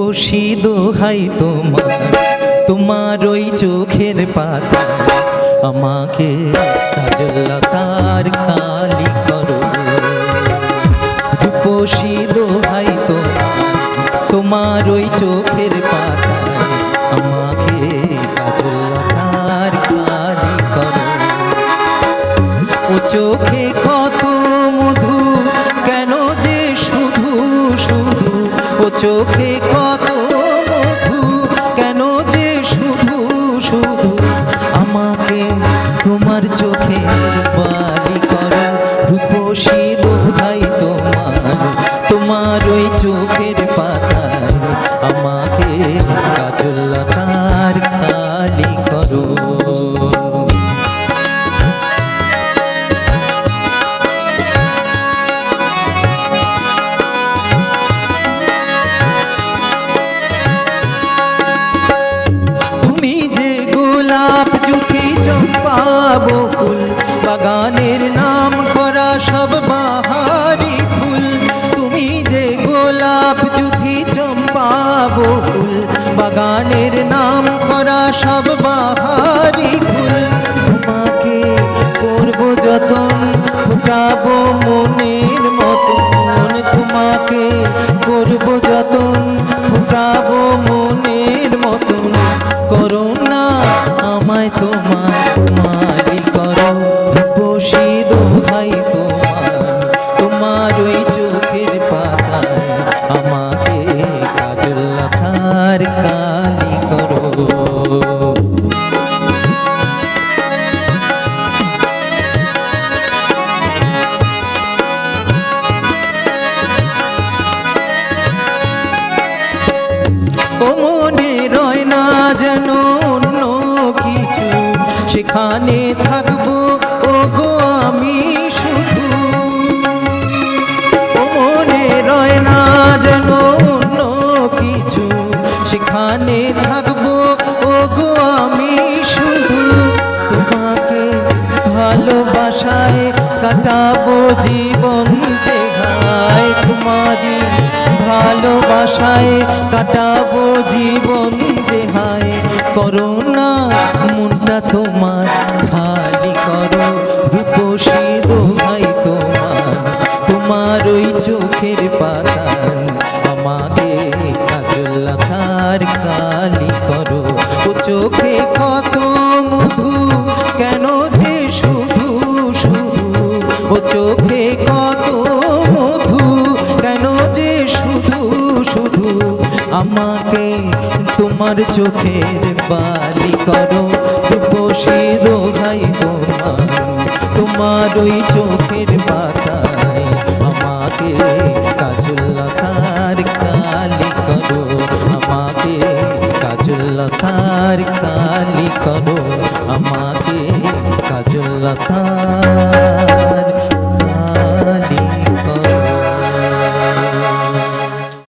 রূপসী দোহাই তোমার, তোমার ওই চোখের পাতা আমাকে কাজলতার কালি করো। রূপসী দোহাই তোমার, তোমার ওই চোখের পাতা আমাকে কাজলতার কালি করো। ও চোখে কত মধু, কেন যে শুধু শুধু, ও চোখে কত মধু, কেন যে শুধু শুধু, আমাকে তোমার চোখের বালি করো। রূপসী দোহাই তোমার, তোমার ওই চোখের পাতায় আমাকে কাজলতার কালি করো। চম্পা বকুল বাগানের নাম করা সব বাহারি ফুল, তুমি যে গোলাপ জুথি চম্পা বকুল বাগানের নাম করা সব বাহারি ফুল, তোমাকে করব যতন ফুটাবো মনের মতন, তোমাকে করব যতন ফুটাবো মনের মতন, করো না আমায় তোমার মালি করো। রূপসী দোহাই তোমার, তোমার ওই চোখের পাতায় আমাকে কাজলতার কালি করো। ও মনে রয় না যেন অন্য কিছু, সেখানে থাকবো ও গো আমি শুধু। ও মনে রয় না যেন অন্য কিছু, সেখানে থাকবো ও গো আমি শুধু। তোমাকে ভালোবাসায় কাটাবো জীবন যে ঘায়, তোমারই ভালোবাসায় কাটাবো জীবন যে হায়, করো না মনটা তোমার খালি করো। রূপসী দোহাই তোমার, তোমার ওই চোখের পাতায় আমাকে কাজলতার কালি করো। ও চোখে কত মধু, কেন যে শুধু শুধু, ও চোখে কত মধু, কেন যে শুধু শুধু, আমাকে তোমার চোখের বালি করো। রূপসী দোহাই তোমার, তোমার ওই চোখের পাতায় আমাকে কাজলতার কালি করো, আমাকে কাজলতার কালি করো, আমাকে কাজলতার কালি